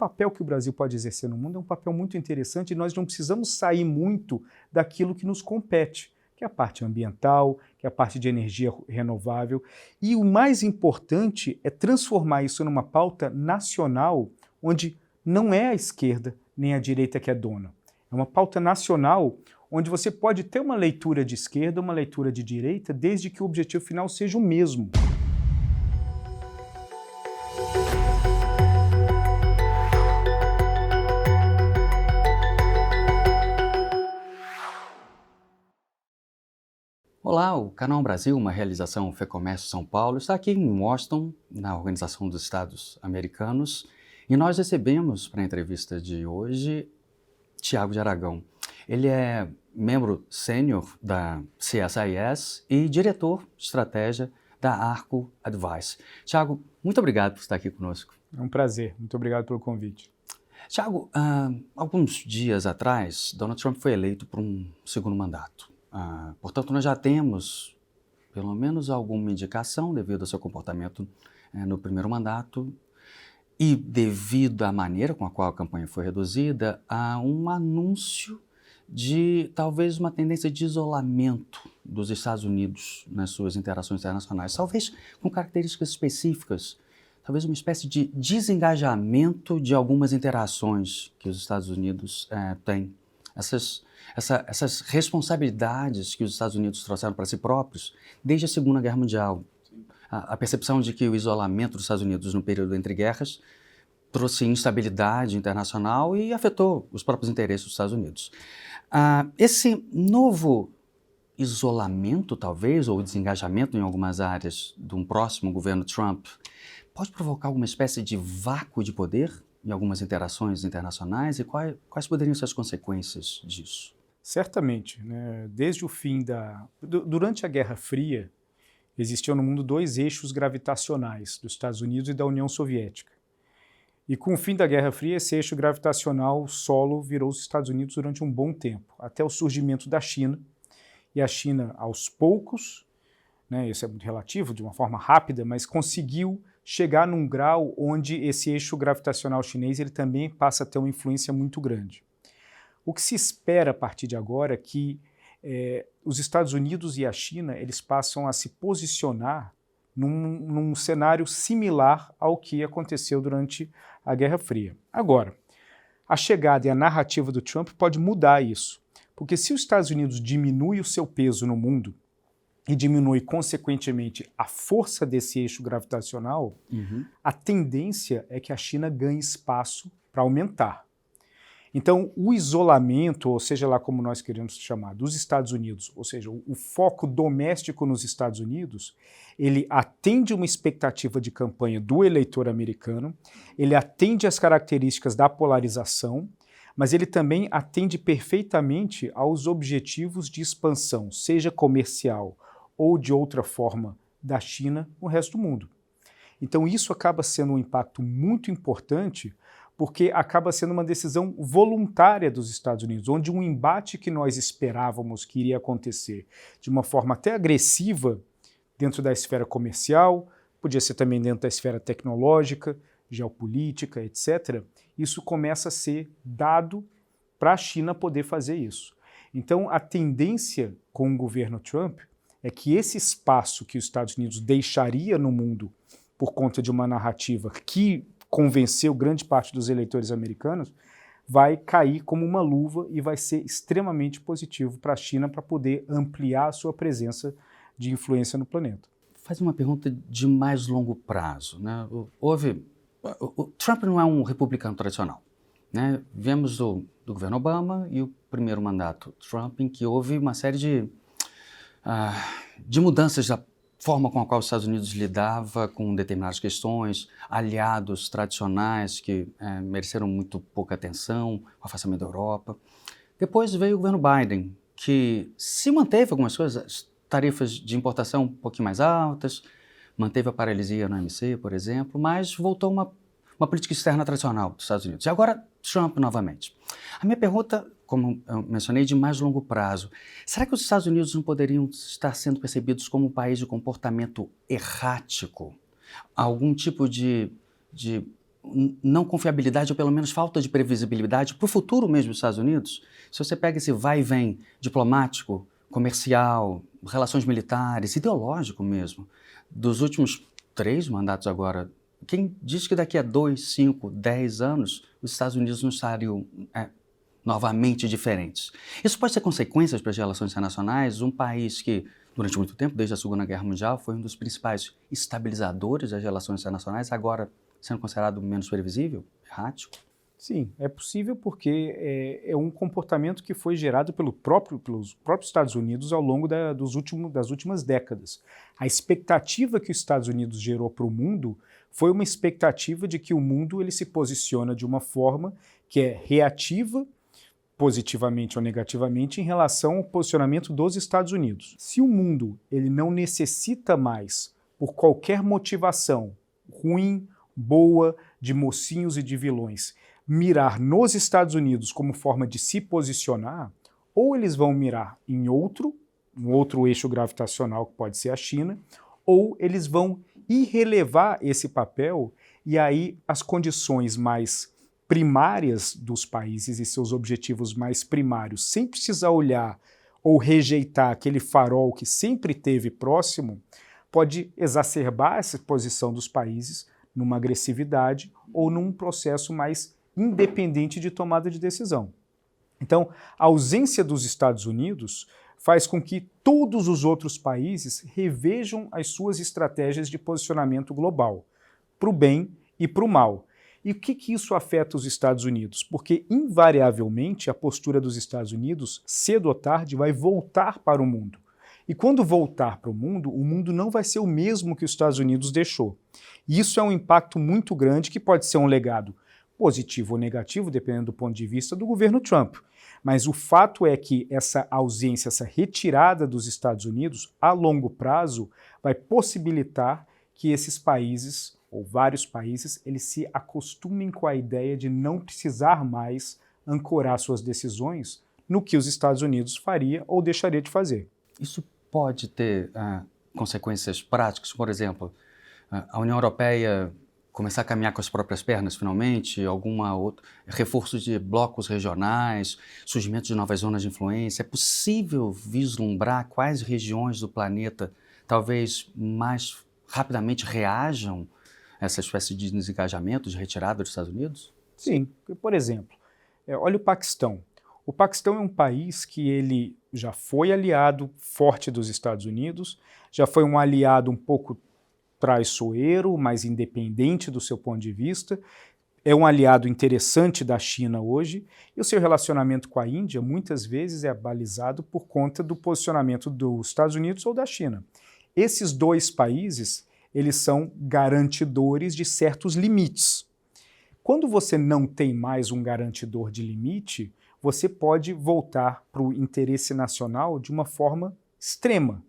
papel que o Brasil pode exercer no mundo é um papel muito interessante e nós não precisamos sair muito daquilo que nos compete, que é a parte ambiental, que é a parte de energia renovável. E o mais importante é transformar isso numa pauta nacional, onde não é a esquerda nem a direita que é dona. É uma pauta nacional onde você pode ter uma leitura de esquerda, uma leitura de direita, desde que o objetivo final seja o mesmo. Olá, o Canal Brasil, uma realização FEComércio São Paulo, está aqui em Washington, na Organização dos Estados Americanos, e nós recebemos para a entrevista de hoje Tiago de Aragão. Ele é membro sênior da CSIS e diretor de estratégia da Arco Advice. Tiago, muito obrigado por estar aqui conosco. É um prazer, muito obrigado pelo convite. Tiago, alguns dias atrás, Donald Trump foi eleito por um segundo mandato. Portanto, nós já temos pelo menos alguma indicação devido ao seu comportamento no primeiro mandato e devido à maneira com a qual a campanha foi reduzida, a um anúncio de talvez uma tendência de isolamento dos Estados Unidos nas suas interações internacionais, talvez com características específicas, talvez uma espécie de desengajamento de algumas interações que os Estados Unidos têm. Essas responsabilidades que os Estados Unidos trouxeram para si próprios desde a Segunda Guerra Mundial. A percepção de que o isolamento dos Estados Unidos no período entre guerras trouxe instabilidade internacional e afetou os próprios interesses dos Estados Unidos. Esse novo isolamento, talvez, ou desengajamento em algumas áreas de um próximo governo Trump, pode provocar alguma espécie de vácuo de poder em algumas interações internacionais e quais poderiam ser as consequências disso? Certamente, né? Desde o fim durante a Guerra Fria, existiam no mundo dois eixos gravitacionais, dos Estados Unidos e da União Soviética. E com o fim da Guerra Fria, esse eixo gravitacional solo virou os Estados Unidos durante um bom tempo, até o surgimento da China. E a China, aos poucos, né, isso é muito relativo, de uma forma rápida, mas conseguiu chegar num grau onde esse eixo gravitacional chinês ele também passa a ter uma influência muito grande. O que se espera a partir de agora é que os Estados Unidos e a China eles passam a se posicionar num cenário similar ao que aconteceu durante a Guerra Fria. Agora, a chegada e a narrativa do Trump pode mudar isso, porque se os Estados Unidos diminui o seu peso no mundo e diminui, consequentemente, a força desse eixo gravitacional, a tendência é que a China ganhe espaço para aumentar. Então, o isolamento, ou seja lá como nós queremos chamar, dos Estados Unidos, ou seja, o foco doméstico nos Estados Unidos, ele atende uma expectativa de campanha do eleitor americano, ele atende às características da polarização, mas ele também atende perfeitamente aos objetivos de expansão, seja comercial ou de outra forma da China no resto do mundo. Então isso acaba sendo um impacto muito importante porque acaba sendo uma decisão voluntária dos Estados Unidos, onde um embate que nós esperávamos que iria acontecer de uma forma até agressiva dentro da esfera comercial, podia ser também dentro da esfera tecnológica, geopolítica, etc., isso começa a ser dado para a China poder fazer isso. Então, a tendência com o governo Trump é que esse espaço que os Estados Unidos deixaria no mundo por conta de uma narrativa que convenceu grande parte dos eleitores americanos, vai cair como uma luva e vai ser extremamente positivo para a China para poder ampliar a sua presença de influência no planeta. Faz uma pergunta de mais longo prazo, né? O Trump não é um republicano tradicional, né? Vemos do governo Obama e o primeiro mandato Trump em que houve uma série de mudanças da forma com a qual os Estados Unidos lidava com determinadas questões, aliados tradicionais que mereceram muito pouca atenção, o afastamento da Europa. Depois veio o governo Biden, que se manteve algumas coisas, tarifas de importação um pouquinho mais altas, manteve a paralisia no OMC, por exemplo, mas voltou uma política externa tradicional dos Estados Unidos. E agora Trump novamente. A minha pergunta, como eu mencionei, de mais longo prazo. Será que os Estados Unidos não poderiam estar sendo percebidos como um país de comportamento errático? Algum tipo de não confiabilidade, ou pelo menos falta de previsibilidade para o futuro mesmo dos Estados Unidos? Se você pega esse vai e vem diplomático, comercial, relações militares, ideológico mesmo, dos últimos 3 mandatos agora, quem diz que daqui a 2, 5, 10 anos os Estados Unidos não estariam novamente diferentes? Isso pode ter consequências para as relações internacionais. Um país que, durante muito tempo, desde a Segunda Guerra Mundial, foi um dos principais estabilizadores das relações internacionais, agora sendo considerado menos previsível, errático? Sim, é possível porque é um comportamento que foi gerado pelos próprios Estados Unidos ao longo das últimas décadas. A expectativa que os Estados Unidos gerou para o mundo foi uma expectativa de que o mundo ele se posiciona de uma forma que é reativa, positivamente ou negativamente, em relação ao posicionamento dos Estados Unidos. Se o mundo ele não necessita mais, por qualquer motivação, ruim, boa, de mocinhos e de vilões, mirar nos Estados Unidos como forma de se posicionar, ou eles vão mirar em um outro eixo gravitacional, que pode ser a China, ou eles vão irrelevar esse papel, e aí as condições mais primárias dos países e seus objetivos mais primários, sem precisar olhar ou rejeitar aquele farol que sempre teve próximo, pode exacerbar essa posição dos países numa agressividade ou num processo mais independente de tomada de decisão. Então, a ausência dos Estados Unidos faz com que todos os outros países revejam as suas estratégias de posicionamento global, para o bem e para o mal. E o que isso afeta os Estados Unidos? Porque, invariavelmente, a postura dos Estados Unidos, cedo ou tarde, vai voltar para o mundo. E quando voltar para o mundo não vai ser o mesmo que os Estados Unidos deixou. E isso é um impacto muito grande que pode ser um legado positivo ou negativo, dependendo do ponto de vista do governo Trump. Mas o fato é que essa ausência, essa retirada dos Estados Unidos, a longo prazo, vai possibilitar que esses países, ou vários países, eles se acostumem com a ideia de não precisar mais ancorar suas decisões no que os Estados Unidos faria ou deixaria de fazer. Isso pode ter consequências práticas, por exemplo, a União Europeia começar a caminhar com as próprias pernas finalmente, reforço de blocos regionais, surgimento de novas zonas de influência. É possível vislumbrar quais regiões do planeta talvez mais rapidamente reajam a essa espécie de desengajamento, de retirada dos Estados Unidos? Sim, por exemplo, olha o Paquistão. O Paquistão é um país que ele já foi aliado forte dos Estados Unidos, já foi um aliado um pouco traiçoeiro, mas independente do seu ponto de vista, é um aliado interessante da China hoje, e o seu relacionamento com a Índia muitas vezes é balizado por conta do posicionamento dos Estados Unidos ou da China. Esses dois países, eles são garantidores de certos limites. Quando você não tem mais um garantidor de limite, você pode voltar para o interesse nacional de uma forma extrema.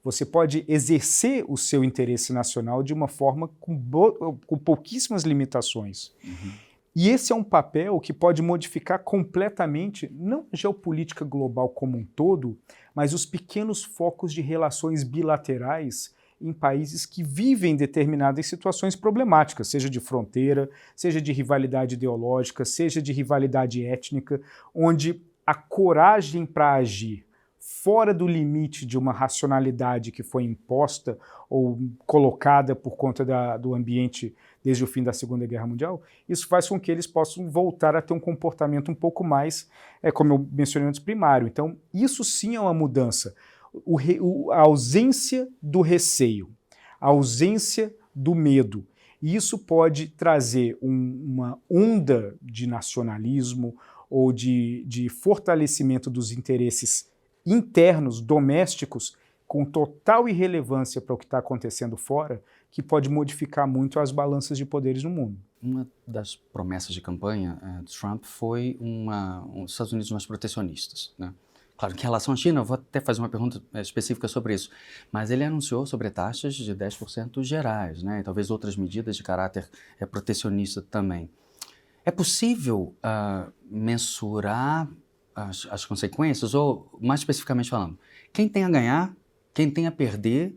Você pode exercer o seu interesse nacional de uma forma com pouquíssimas limitações. Uhum. E esse é um papel que pode modificar completamente, não a geopolítica global como um todo, mas os pequenos focos de relações bilaterais em países que vivem determinadas situações problemáticas, seja de fronteira, seja de rivalidade ideológica, seja de rivalidade étnica, onde a coragem para agir fora do limite de uma racionalidade que foi imposta ou colocada por conta do ambiente desde o fim da Segunda Guerra Mundial, isso faz com que eles possam voltar a ter um comportamento um pouco mais, como eu mencionei antes, primário. Então, isso sim é uma mudança. A ausência do receio, a ausência do medo. E isso pode trazer uma onda de nacionalismo ou de fortalecimento dos interesses internos, domésticos, com total irrelevância para o que está acontecendo fora, que pode modificar muito as balanças de poderes no mundo. Uma das promessas de campanha de Trump foi os Estados Unidos mais protecionistas, né? Claro que em relação à China, eu vou até fazer uma pergunta específica sobre isso, mas ele anunciou taxas de 10% gerais, né? E talvez outras medidas de caráter protecionista também. É possível mensurar as consequências, ou mais especificamente falando, quem tem a ganhar, quem tem a perder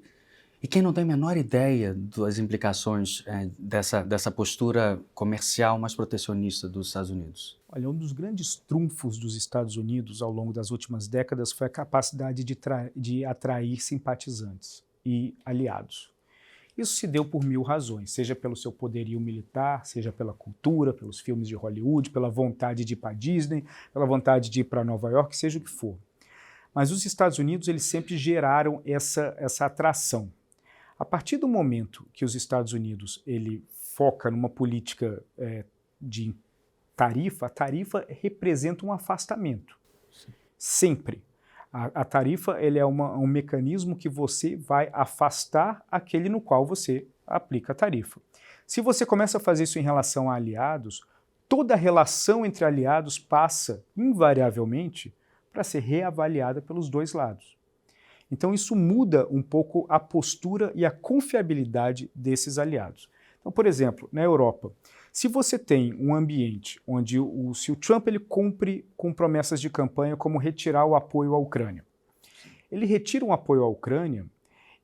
E quem não tem a menor ideia das implicações dessa postura comercial mais protecionista dos Estados Unidos? Olha, um dos grandes trunfos dos Estados Unidos ao longo das últimas décadas foi a capacidade de atrair simpatizantes e aliados. Isso se deu por mil razões, seja pelo seu poderio militar, seja pela cultura, pelos filmes de Hollywood, pela vontade de ir para Disney, pela vontade de ir para Nova York, seja o que for. Mas os Estados Unidos eles sempre geraram essa atração. A partir do momento que os Estados Unidos ele foca numa política de tarifa, a tarifa representa um afastamento. Sim. Sempre. A tarifa ele é um mecanismo que você vai afastar aquele no qual você aplica a tarifa. Se você começa a fazer isso em relação a aliados, toda a relação entre aliados passa, invariavelmente, para ser reavaliada pelos dois lados. Então isso muda um pouco a postura e a confiabilidade desses aliados. Então, por exemplo, na Europa, se você tem um ambiente onde se o Trump ele cumpre com promessas de campanha como retirar o apoio à Ucrânia, ele retira um apoio à Ucrânia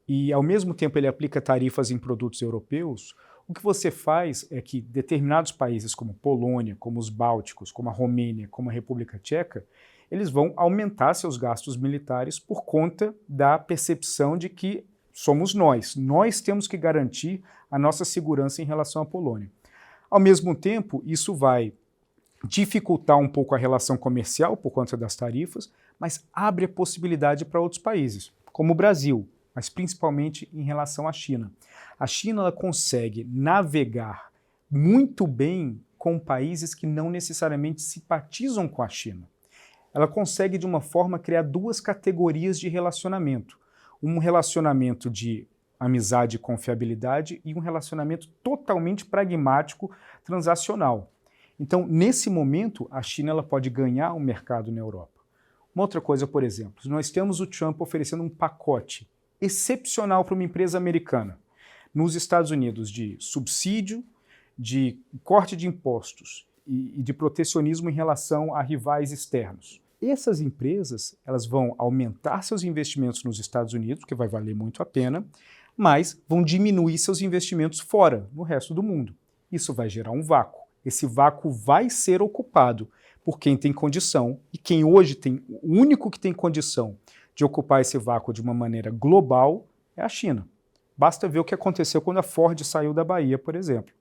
e, ao mesmo tempo, ele aplica tarifas em produtos europeus, o que você faz é que determinados países como Polônia, como os Bálticos, como a Romênia, como a República Tcheca, eles vão aumentar seus gastos militares por conta da percepção de que somos nós temos que garantir a nossa segurança em relação à Polônia. Ao mesmo tempo, isso vai dificultar um pouco a relação comercial por conta das tarifas, mas abre a possibilidade para outros países, como o Brasil, mas principalmente em relação à China. A China ela consegue navegar muito bem com países que não necessariamente simpatizam com a China. Ela consegue, de uma forma, criar duas categorias de relacionamento. Um relacionamento de amizade e confiabilidade e um relacionamento totalmente pragmático, transacional. Então, nesse momento, a China ela pode ganhar um mercado na Europa. Uma outra coisa, por exemplo, nós temos o Trump oferecendo um pacote excepcional para uma empresa americana nos Estados Unidos de subsídio, de corte de impostos e de protecionismo em relação a rivais externos. Essas empresas elas vão aumentar seus investimentos nos Estados Unidos, que vai valer muito a pena, mas vão diminuir seus investimentos fora, no resto do mundo. Isso vai gerar um vácuo. Esse vácuo vai ser ocupado por quem tem condição, e quem hoje tem, o único que tem condição de ocupar esse vácuo de uma maneira global é a China. Basta ver o que aconteceu quando a Ford saiu da Bahia, por exemplo.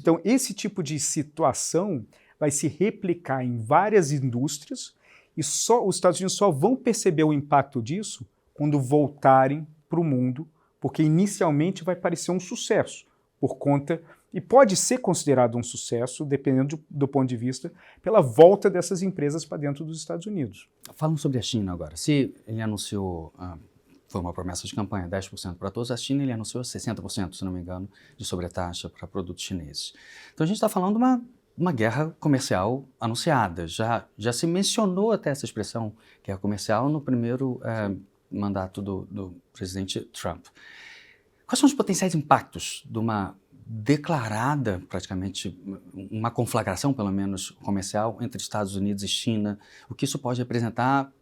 Então, esse tipo de situação vai se replicar em várias indústrias e os Estados Unidos só vão perceber o impacto disso quando voltarem para o mundo, porque inicialmente vai parecer um sucesso, por conta, e pode ser considerado um sucesso, dependendo do ponto de vista, pela volta dessas empresas para dentro dos Estados Unidos. Falando sobre a China agora, se ele anunciou, foi uma promessa de campanha, 10% para todos, a China ele anunciou 60%, se não me engano, de sobretaxa para produtos chineses. Então a gente está falando de uma guerra comercial anunciada, já se mencionou até essa expressão, guerra comercial, no primeiro mandato do presidente Trump. Quais são os potenciais impactos de uma declarada, praticamente, uma conflagração, pelo menos, comercial entre Estados Unidos e China? O que isso pode representar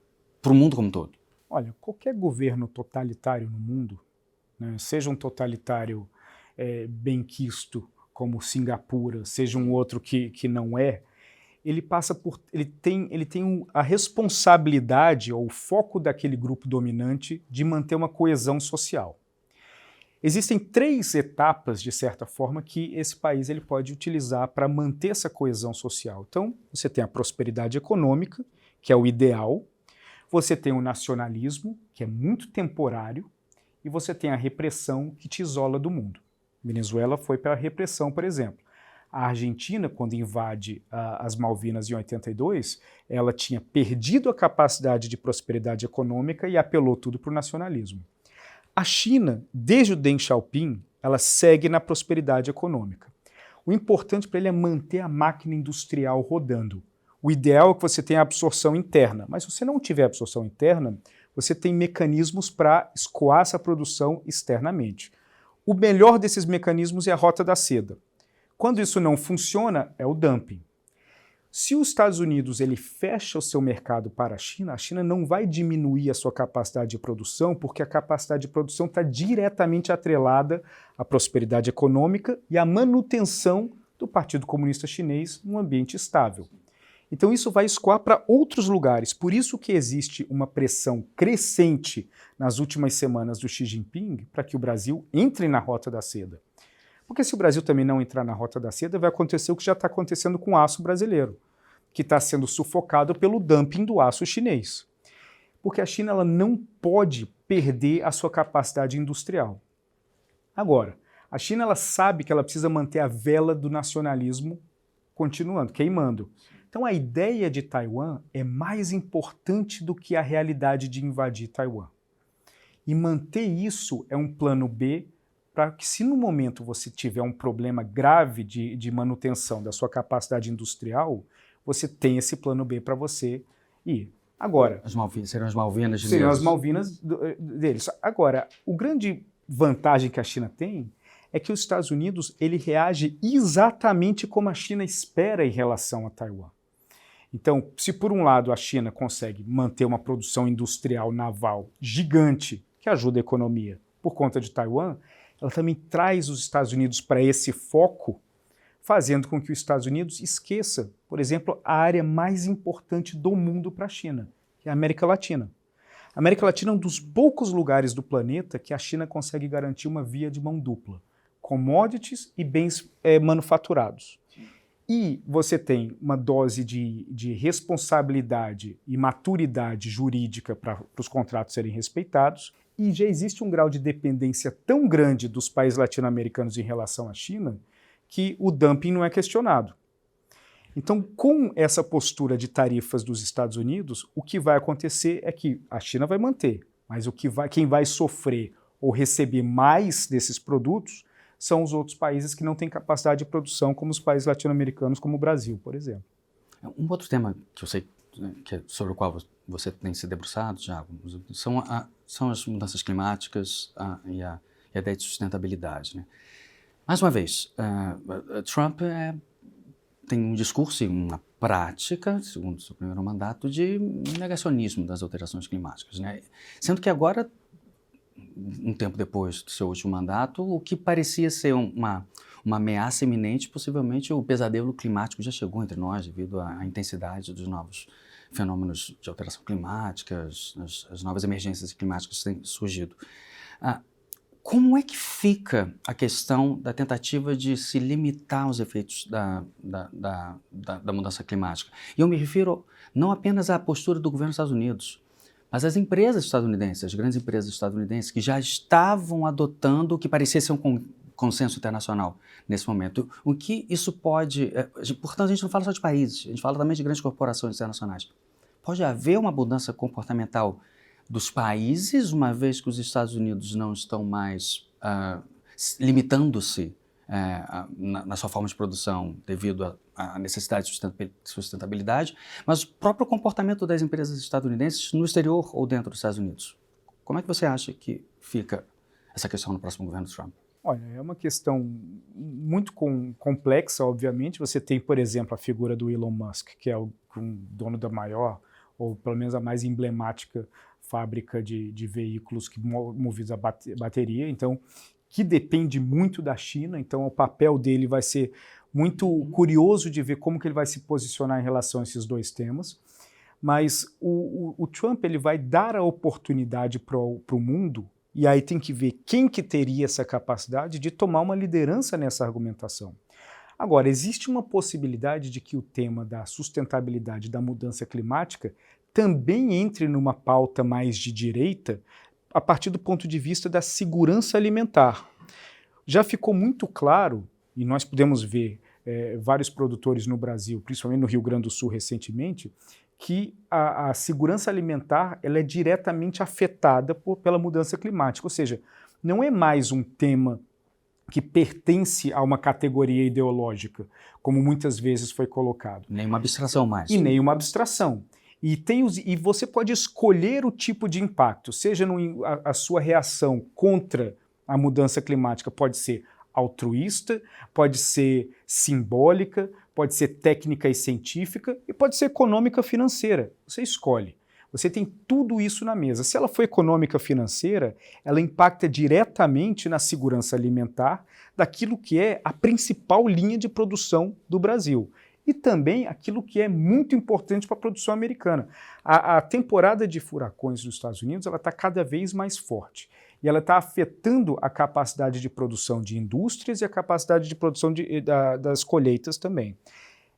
para o mundo como um todo? Olha, qualquer governo totalitário no mundo, né, seja um totalitário benquisto, como Singapura, seja um outro que não é, ele tem a responsabilidade ou o foco daquele grupo dominante de manter uma coesão social. Existem 3 etapas, de certa forma, que esse país ele pode utilizar para manter essa coesão social. Então, você tem a prosperidade econômica, que é o ideal, você tem o nacionalismo, que é muito temporário, e você tem a repressão, que te isola do mundo. Venezuela foi pela repressão, por exemplo. A Argentina, quando invade as Malvinas em 82, ela tinha perdido a capacidade de prosperidade econômica e apelou tudo para o nacionalismo. A China, desde o Deng Xiaoping, ela segue na prosperidade econômica. O importante para ele é manter a máquina industrial rodando. O ideal é que você tenha absorção interna, mas se você não tiver absorção interna, você tem mecanismos para escoar essa produção externamente. O melhor desses mecanismos é a rota da seda. Quando isso não funciona, é o dumping. Se os Estados Unidos ele fecha o seu mercado para a China não vai diminuir a sua capacidade de produção, porque a capacidade de produção está diretamente atrelada à prosperidade econômica e à manutenção do Partido Comunista Chinês num ambiente estável. Então isso vai escoar para outros lugares. Por isso que existe uma pressão crescente nas últimas semanas do Xi Jinping para que o Brasil entre na Rota da Seda. Porque se o Brasil também não entrar na Rota da Seda, vai acontecer o que já está acontecendo com o aço brasileiro, que está sendo sufocado pelo dumping do aço chinês. Porque a China ela não pode perder a sua capacidade industrial. Agora, a China ela sabe que ela precisa manter a vela do nacionalismo continuando, queimando. Então a ideia de Taiwan é mais importante do que a realidade de invadir Taiwan. E manter isso é um plano B para que, se no momento você tiver um problema grave de manutenção da sua capacidade industrial, você tem esse plano B para você ir. Agora, seriam as Malvinas chinesas. Seriam as Malvinas deles. Agora, o grande vantagem que a China tem é que os Estados Unidos ele reage exatamente como a China espera em relação a Taiwan. Então, se por um lado a China consegue manter uma produção industrial naval gigante, que ajuda a economia por conta de Taiwan, ela também traz os Estados Unidos para esse foco, fazendo com que os Estados Unidos esqueça, por exemplo, a área mais importante do mundo para a China, que é a América Latina. A América Latina é um dos poucos lugares do planeta que a China consegue garantir uma via de mão dupla, commodities e bens manufaturados. E você tem uma dose de responsabilidade e maturidade jurídica para os contratos serem respeitados, e já existe um grau de dependência tão grande dos países latino-americanos em relação à China que o dumping não é questionado. Então, com essa postura de tarifas dos Estados Unidos, o que vai acontecer é que a China vai manter, mas quem vai sofrer ou receber mais desses produtos são os outros países que não têm capacidade de produção, como os países latino-americanos, como o Brasil, por exemplo. Um outro tema que eu sei sobre o qual você tem se debruçado, Thiago, são as mudanças climáticas e a ideia de sustentabilidade, né? Mais uma vez, Trump tem um discurso e uma prática, segundo o seu primeiro mandato, de negacionismo das alterações climáticas, né? Sendo que agora, um tempo depois do seu último mandato, o que parecia ser uma ameaça iminente, possivelmente o pesadelo climático já chegou entre nós devido à intensidade dos novos fenômenos de alteração climática, as novas emergências climáticas que têm surgido. Como é que fica a questão da tentativa de se limitar aos efeitos da mudança climática? E eu me refiro não apenas à postura do governo dos Estados Unidos, mas as empresas estadunidenses, as grandes empresas estadunidenses que já estavam adotando o que parecia ser um consenso internacional nesse momento. O que isso pode... portanto, a gente não fala só de países, a gente fala também de grandes corporações internacionais. Pode haver uma mudança comportamental dos países, uma vez que os Estados Unidos não estão mais limitando-se na sua forma de produção devido à necessidade de sustentabilidade, mas o próprio comportamento das empresas estadunidenses no exterior ou dentro dos Estados Unidos. Como é que você acha que fica essa questão no próximo governo Trump? Olha, é uma questão muito complexa, obviamente. Você tem, por exemplo, a figura do Elon Musk, que é o dono da maior, ou pelo menos a mais emblemática fábrica de veículos movidos a bateria, então, que depende muito da China. Então o papel dele vai ser muito curioso de ver como que ele vai se posicionar em relação a esses dois temas. Mas o Trump ele vai dar a oportunidade para o mundo, e aí tem que ver quem que teria essa capacidade de tomar uma liderança nessa argumentação. Agora, existe uma possibilidade de que o tema da sustentabilidade da mudança climática também entre numa pauta mais de direita a partir do ponto de vista da segurança alimentar. Já ficou muito claro, e nós pudemos ver vários produtores no Brasil, principalmente no Rio Grande do Sul recentemente, que a segurança alimentar ela é diretamente afetada pela mudança climática, ou seja, não é mais um tema que pertence a uma categoria ideológica, como muitas vezes foi colocado. Nem uma abstração mais. E nem uma abstração. E você pode escolher o tipo de impacto, seja a sua reação contra a mudança climática pode ser altruísta, pode ser simbólica, pode ser técnica e científica e pode ser econômica financeira. Você escolhe. Você tem tudo isso na mesa. Se ela for econômica financeira, ela impacta diretamente na segurança alimentar daquilo que é a principal linha de produção do Brasil. E também aquilo que é muito importante para a produção americana. A temporada de furacões nos Estados Unidos está cada vez mais forte. E ela está afetando a capacidade de produção de indústrias e a capacidade de produção das colheitas também.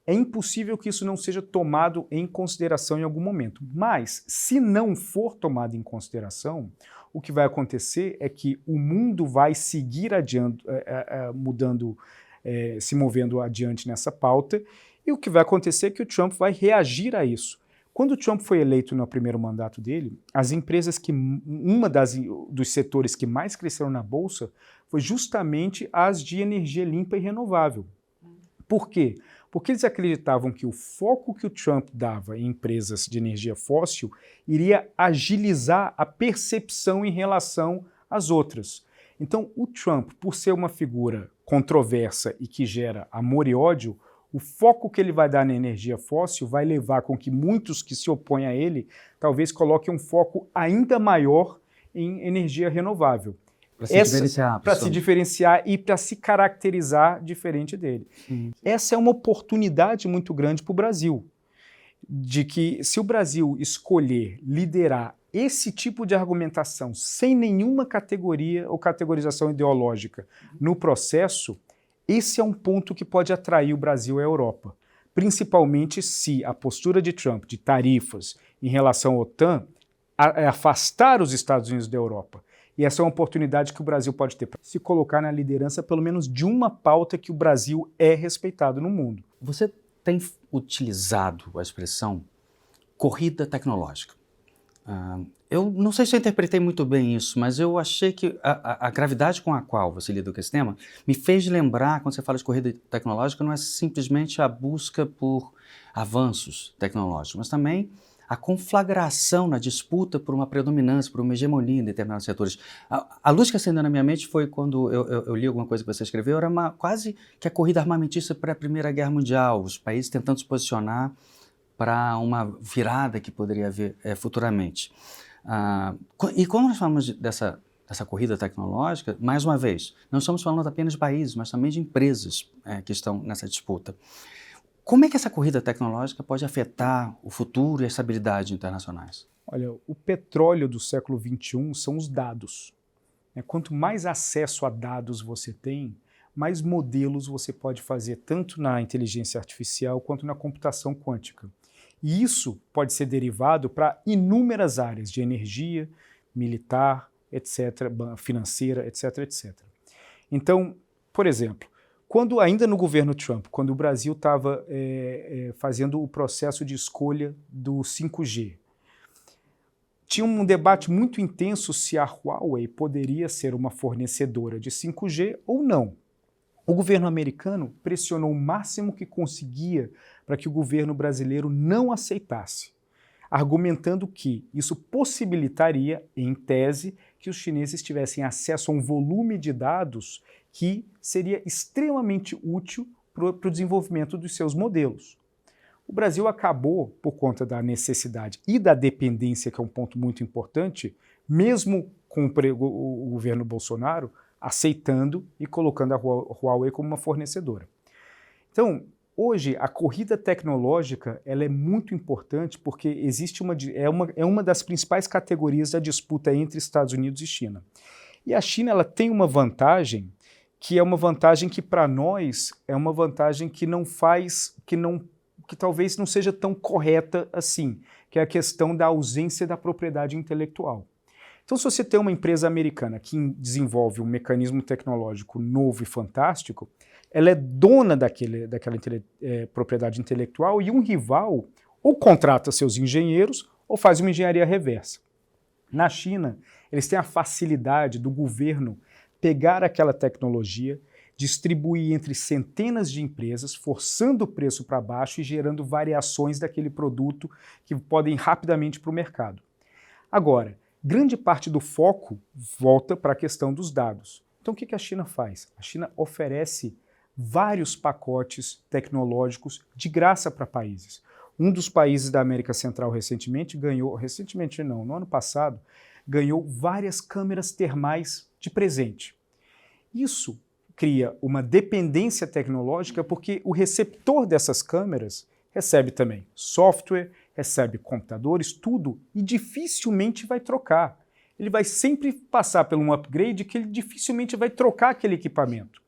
É impossível que isso não seja tomado em consideração em algum momento. Mas, se não for tomado em consideração, o que vai acontecer é que o mundo vai seguir adiante, se movendo adiante nessa pauta, e o que vai acontecer é que o Trump vai reagir a isso. Quando o Trump foi eleito no primeiro mandato dele, as empresas dos setores que mais cresceram na Bolsa foi justamente as de energia limpa e renovável. Por quê? Porque eles acreditavam que o foco que o Trump dava em empresas de energia fóssil iria agilizar a percepção em relação às outras. Então, o Trump, por ser uma figura controversa e que gera amor e ódio, o foco que ele vai dar na energia fóssil vai levar com que muitos que se opõem a ele talvez coloquem um foco ainda maior em energia renovável. Para se diferenciar. Para se diferenciar e para se caracterizar diferente dele. Essa é uma oportunidade muito grande para o Brasil, de que se o Brasil escolher liderar esse tipo de argumentação sem nenhuma categoria ou categorização ideológica no processo, esse é um ponto que pode atrair o Brasil à Europa, principalmente se a postura de Trump de tarifas em relação à OTAN afastar os Estados Unidos da Europa. E essa é uma oportunidade que o Brasil pode ter para se colocar na liderança, pelo menos de uma pauta que o Brasil é respeitado no mundo. Você tem utilizado a expressão corrida tecnológica. Eu não sei se eu interpretei muito bem isso, mas eu achei que a gravidade com a qual você lida com esse tema me fez lembrar, quando você fala de corrida tecnológica, não é simplesmente a busca por avanços tecnológicos, mas também a conflagração na disputa por uma predominância, por uma hegemonia em determinados setores. A luz que acendeu na minha mente foi quando eu li alguma coisa que você escreveu, era quase que a corrida armamentista para a Primeira Guerra Mundial, os países tentando se posicionar para uma virada que poderia haver futuramente. E quando nós falamos dessa corrida tecnológica, mais uma vez, não estamos falando apenas de países, mas também de empresas que estão nessa disputa. Como é que essa corrida tecnológica pode afetar o futuro e a estabilidade internacionais? Olha, o petróleo do século XXI são os dados. Quanto mais acesso a dados você tem, mais modelos você pode fazer, tanto na inteligência artificial quanto na computação quântica. E isso pode ser derivado para inúmeras áreas de energia, militar, etc., financeira, etc., etc. Então, por exemplo, quando ainda no governo Trump, quando o Brasil estava fazendo o processo de escolha do 5G, tinha um debate muito intenso se a Huawei poderia ser uma fornecedora de 5G ou não. O governo americano pressionou o máximo que conseguia para que o governo brasileiro não aceitasse, argumentando que isso possibilitaria, em tese, que os chineses tivessem acesso a um volume de dados que seria extremamente útil para o desenvolvimento dos seus modelos. O Brasil acabou, por conta da necessidade e da dependência, que é um ponto muito importante, mesmo com o governo Bolsonaro, aceitando e colocando a Huawei como uma fornecedora. Então, hoje, a corrida tecnológica ela é muito importante porque existe uma das principais categorias da disputa entre Estados Unidos e China. E a China ela tem uma vantagem que é uma vantagem que para nós é uma vantagem que talvez não seja tão correta assim, que é a questão da ausência da propriedade intelectual. Então, se você tem uma empresa americana que desenvolve um mecanismo tecnológico novo e fantástico, ela é dona daquela propriedade intelectual e um rival ou contrata seus engenheiros ou faz uma engenharia reversa. Na China, eles têm a facilidade do governo pegar aquela tecnologia, distribuir entre centenas de empresas, forçando o preço para baixo e gerando variações daquele produto que podem ir rapidamente para o mercado. Agora, grande parte do foco volta para a questão dos dados. Então, o que a China faz? A China oferece vários pacotes tecnológicos de graça para países. Um dos países da América Central no ano passado, ganhou várias câmeras termais de presente. Isso cria uma dependência tecnológica porque o receptor dessas câmeras recebe também software, recebe computadores, tudo, e dificilmente vai trocar. Ele vai sempre passar por um upgrade que ele dificilmente vai trocar aquele equipamento.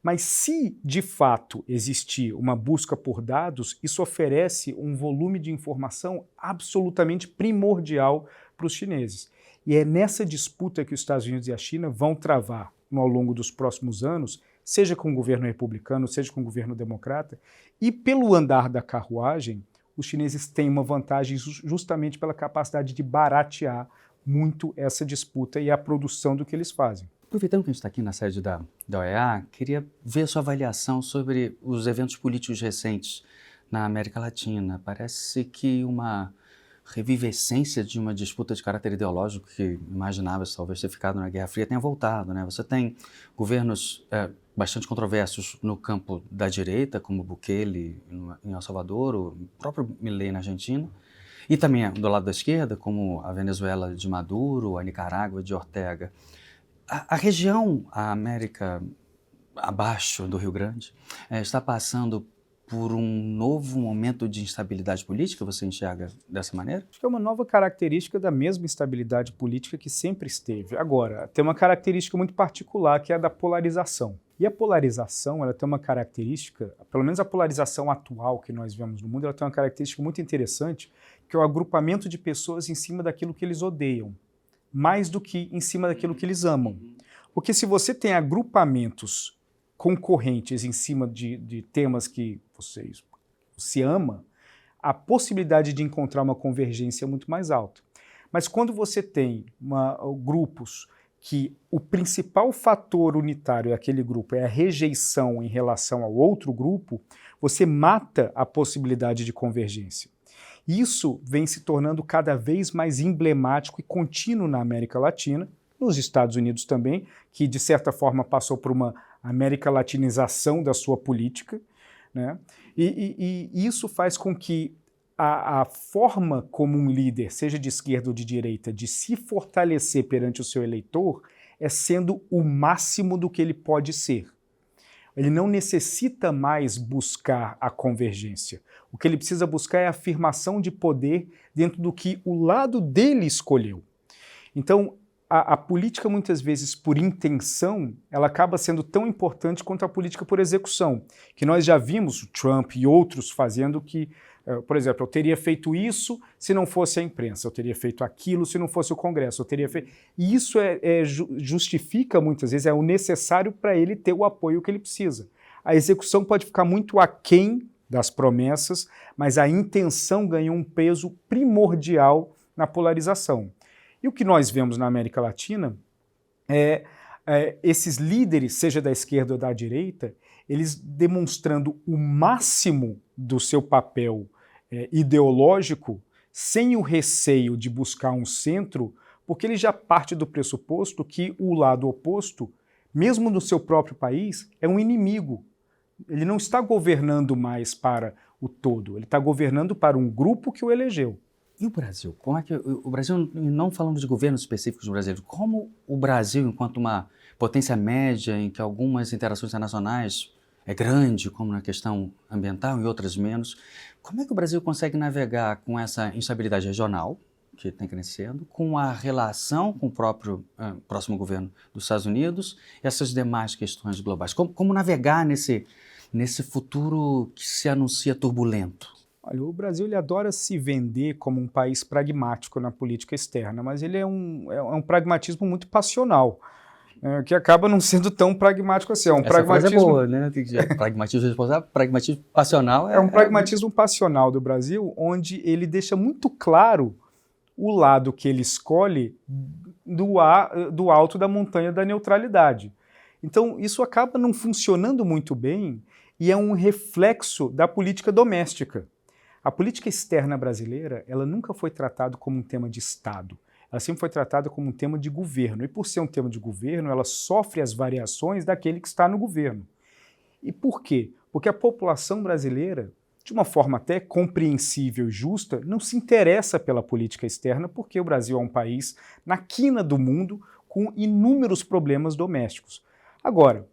Mas se, de fato, existir uma busca por dados, isso oferece um volume de informação absolutamente primordial para os chineses. E é nessa disputa que os Estados Unidos e a China vão travar ao longo dos próximos anos, seja com o governo republicano, seja com o governo democrata, e pelo andar da carruagem, os chineses têm uma vantagem justamente pela capacidade de baratear muito essa disputa e a produção do que eles fazem. Aproveitando que a gente está aqui na sede da OEA, queria ver sua avaliação sobre os eventos políticos recentes na América Latina. Parece que uma revivescência de uma disputa de caráter ideológico que imaginava-se talvez ter ficado na Guerra Fria tenha voltado, né? Você tem governos bastante controversos no campo da direita, como Bukele em El Salvador, o próprio Milei na Argentina, e também do lado da esquerda, como a Venezuela de Maduro, a Nicarágua de Ortega. A região, a América abaixo do Rio Grande, está passando por um novo momento de instabilidade política? Você enxerga dessa maneira? Acho que é uma nova característica da mesma instabilidade política que sempre esteve. Agora, tem uma característica muito particular, que é a da polarização. E a polarização, ela tem uma característica, pelo menos a polarização atual que nós vemos no mundo, ela tem uma característica muito interessante, que é o agrupamento de pessoas em cima daquilo que eles odeiam, mais do que em cima daquilo que eles amam. Porque se você tem agrupamentos concorrentes em cima de temas que você ama, a possibilidade de encontrar uma convergência é muito mais alta. Mas quando você tem grupos que o principal fator unitário daquele grupo é a rejeição em relação ao outro grupo, você mata a possibilidade de convergência. Isso vem se tornando cada vez mais emblemático e contínuo na América Latina, nos Estados Unidos também, que de certa forma passou por uma América Latinização da sua política, né? E isso faz com que a forma como um líder, seja de esquerda ou de direita, de se fortalecer perante o seu eleitor, é sendo o máximo do que ele pode ser. Ele não necessita mais buscar a convergência. O que ele precisa buscar é a afirmação de poder dentro do que o lado dele escolheu. Então, a política, muitas vezes, por intenção, ela acaba sendo tão importante quanto a política por execução, que nós já vimos o Trump e outros fazendo que, por exemplo, eu teria feito isso se não fosse a imprensa, eu teria feito aquilo se não fosse o Congresso, eu teria feito... E isso justifica, muitas vezes, é o necessário para ele ter o apoio que ele precisa. A execução pode ficar muito aquém das promessas, mas a intenção ganha um peso primordial na polarização. E o que nós vemos na América Latina é esses líderes, seja da esquerda ou da direita, eles demonstrando o máximo do seu papel ideológico, sem o receio de buscar um centro, porque ele já parte do pressuposto que o lado oposto, mesmo no seu próprio país, é um inimigo. Ele não está governando mais para o todo, ele está governando para um grupo que o elegeu. E o Brasil? Como é que o Brasil, não falando de governos específicos brasileiros, como o Brasil, enquanto uma potência média em que algumas interações internacionais é grande, como na questão ambiental e outras menos, como é que o Brasil consegue navegar com essa instabilidade regional, que tem crescendo, com a relação com o próprio próximo governo dos Estados Unidos e essas demais questões globais? Como navegar nesse futuro que se anuncia turbulento? Olha, o Brasil ele adora se vender como um país pragmático na política externa, mas ele é um pragmatismo muito passional, que acaba não sendo tão pragmático assim. Essa frase é boa, né? Pragmatismo responsável, pragmatismo passional. É um pragmatismo passional do Brasil, onde ele deixa muito claro o lado que ele escolhe do alto da montanha da neutralidade. Então, isso acaba não funcionando muito bem e é um reflexo da política doméstica. A política externa brasileira, ela nunca foi tratada como um tema de Estado. Ela sempre foi tratada como um tema de governo. E por ser um tema de governo, ela sofre as variações daquele que está no governo. E por quê? Porque a população brasileira, de uma forma até compreensível e justa, não se interessa pela política externa, porque o Brasil é um país na quina do mundo com inúmeros problemas domésticos. Agora,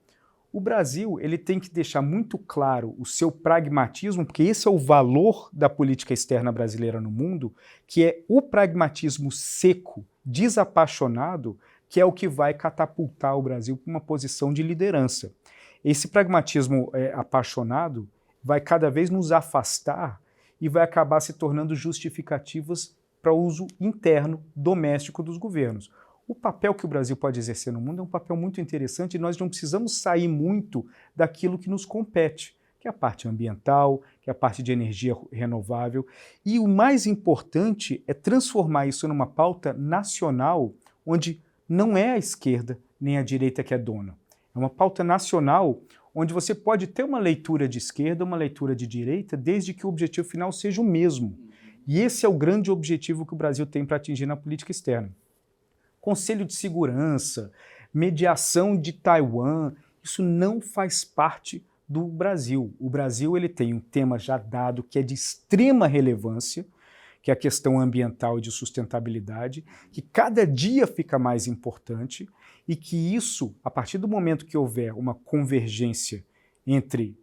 o Brasil ele tem que deixar muito claro o seu pragmatismo, porque esse é o valor da política externa brasileira no mundo, que é o pragmatismo seco, desapaixonado, que é o que vai catapultar o Brasil para uma posição de liderança. Esse pragmatismo apaixonado vai cada vez nos afastar e vai acabar se tornando justificativas para o uso interno, doméstico dos governos. O papel que o Brasil pode exercer no mundo é um papel muito interessante e nós não precisamos sair muito daquilo que nos compete, que é a parte ambiental, que é a parte de energia renovável. E o mais importante é transformar isso numa pauta nacional, onde não é a esquerda nem a direita que é dona. É uma pauta nacional onde você pode ter uma leitura de esquerda, uma leitura de direita, desde que o objetivo final seja o mesmo. E esse é o grande objetivo que o Brasil tem para atingir na política externa. Conselho de Segurança, mediação de Taiwan, isso não faz parte do Brasil. O Brasil ele tem um tema já dado que é de extrema relevância, que é a questão ambiental e de sustentabilidade, que cada dia fica mais importante e que isso, a partir do momento que houver uma convergência entre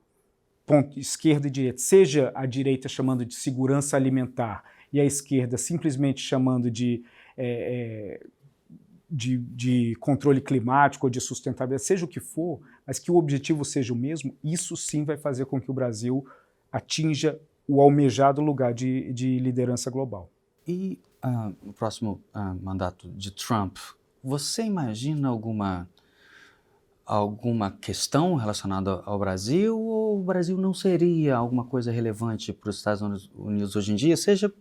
esquerda e direita, seja a direita chamando de segurança alimentar e a esquerda simplesmente chamando de controle climático ou de sustentabilidade, seja o que for, mas que o objetivo seja o mesmo, isso sim vai fazer com que o Brasil atinja o almejado lugar de liderança global. E no próximo mandato de Trump, você imagina alguma questão relacionada ao Brasil, ou o Brasil não seria alguma coisa relevante para os Estados Unidos hoje em dia, seja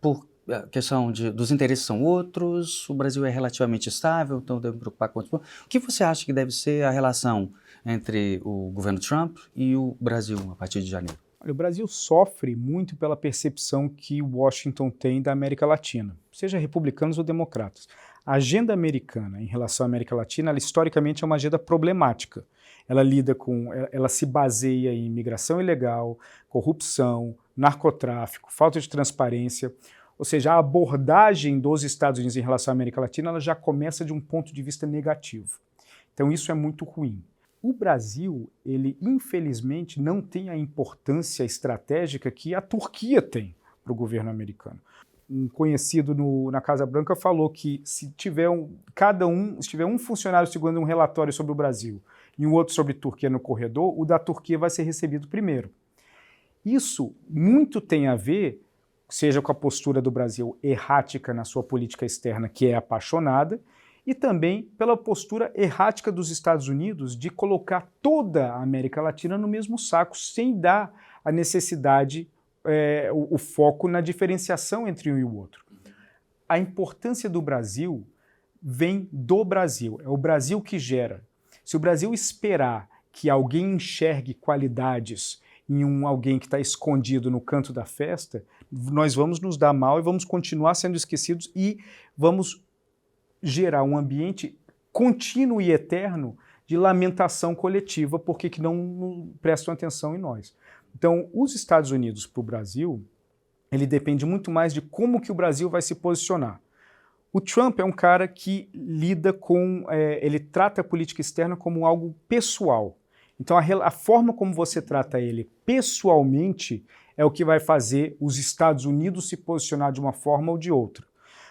por questão dos interesses são outros, o Brasil é relativamente estável, então deve me preocupar com outros. O que você acha que deve ser a relação entre o governo Trump e o Brasil a partir de janeiro? Olha, o Brasil sofre muito pela percepção que Washington tem da América Latina, seja republicanos ou democratas. A agenda americana em relação à América Latina, ela historicamente é uma agenda problemática. Ela se baseia em imigração ilegal, corrupção, narcotráfico, falta de transparência. Ou seja, a abordagem dos Estados Unidos em relação à América Latina ela já começa de um ponto de vista negativo. Então isso é muito ruim. O Brasil, ele infelizmente não tem a importância estratégica que a Turquia tem para o governo americano. Um conhecido na Casa Branca falou que se tiver um funcionário segurando um relatório sobre o Brasil e um outro sobre Turquia no corredor, o da Turquia vai ser recebido primeiro. Isso muito tem a ver, seja com a postura do Brasil errática na sua política externa, que é apaixonada, e também pela postura errática dos Estados Unidos de colocar toda a América Latina no mesmo saco, sem dar a necessidade, o foco na diferenciação entre um e o outro. A importância do Brasil vem do Brasil, é o Brasil que gera. Se o Brasil esperar que alguém enxergue qualidades em alguém que está escondido no canto da festa, nós vamos nos dar mal e vamos continuar sendo esquecidos e vamos gerar um ambiente contínuo e eterno de lamentação coletiva porque que não prestam atenção em nós. Então, os Estados Unidos para o Brasil, ele depende muito mais de como que o Brasil vai se posicionar. O Trump é um cara que lida ele trata a política externa como algo pessoal. Então, a forma como você trata ele pessoalmente é o que vai fazer os Estados Unidos se posicionar de uma forma ou de outra.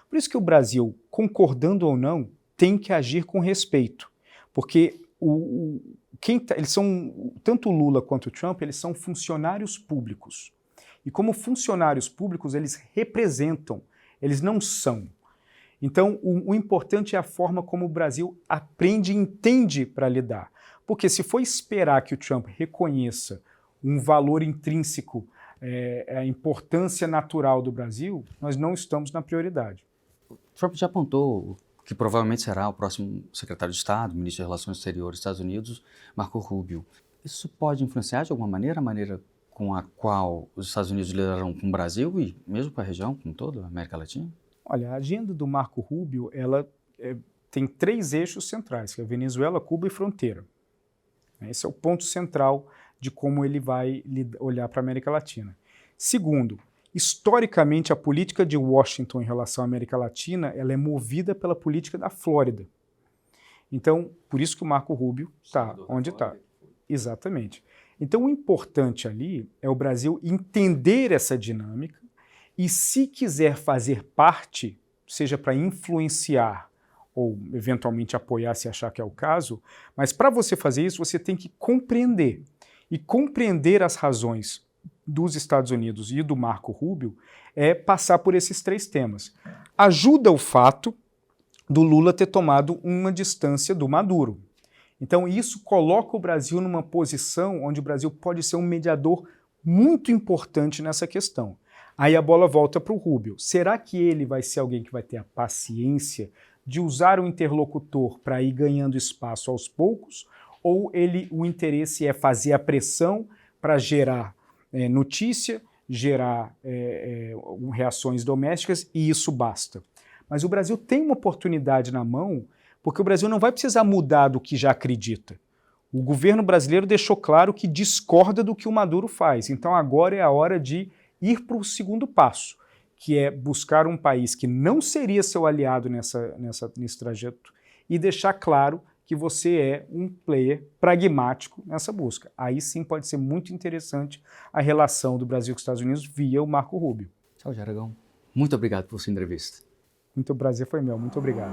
Por isso que o Brasil, concordando ou não, tem que agir com respeito, porque eles são, tanto o Lula quanto o Trump, eles são funcionários públicos. E como funcionários públicos, eles representam, eles não são. Então, o importante é a forma como o Brasil aprende e entende para lidar. Porque se for esperar que o Trump reconheça um valor intrínseco, a importância natural do Brasil, nós não estamos na prioridade. Trump já apontou que provavelmente será o próximo secretário de Estado, ministro de Relações Exteriores dos Estados Unidos, Marco Rubio. Isso pode influenciar de alguma maneira a maneira com a qual os Estados Unidos lidarão com o Brasil e mesmo com a região, com toda a América Latina? Olha, a agenda do Marco Rubio, ela tem 3 eixos centrais, que é Venezuela, Cuba e fronteira. Esse é o ponto central de como ele vai olhar para a América Latina. Segundo, historicamente, a política de Washington em relação à América Latina ela é movida pela política da Flórida. Então, por isso que o Marco Rubio está onde está. Exatamente. Então, o importante ali é o Brasil entender essa dinâmica e, se quiser fazer parte, seja para influenciar ou eventualmente apoiar se achar que é o caso, mas para você fazer isso, você tem que compreender. E compreender as razões dos Estados Unidos e do Marco Rubio é passar por esses 3 temas. Ajuda o fato do Lula ter tomado uma distância do Maduro. Então isso coloca o Brasil numa posição onde o Brasil pode ser um mediador muito importante nessa questão. Aí a bola volta para o Rubio. Será que ele vai ser alguém que vai ter a paciência de usar o interlocutor para ir ganhando espaço aos poucos? Ou o interesse é fazer a pressão para gerar notícia, gerar reações domésticas e isso basta? Mas o Brasil tem uma oportunidade na mão, porque o Brasil não vai precisar mudar do que já acredita. O governo brasileiro deixou claro que discorda do que o Maduro faz. Então agora é a hora de ir para o segundo passo, que é buscar um país que não seria seu aliado nesse trajeto e deixar claro que você é um player pragmático nessa busca. Aí sim pode ser muito interessante a relação do Brasil com os Estados Unidos via o Marco Rubio. Tchau, Aragão. Muito obrigado por sua entrevista. Muito prazer foi meu. Muito obrigado.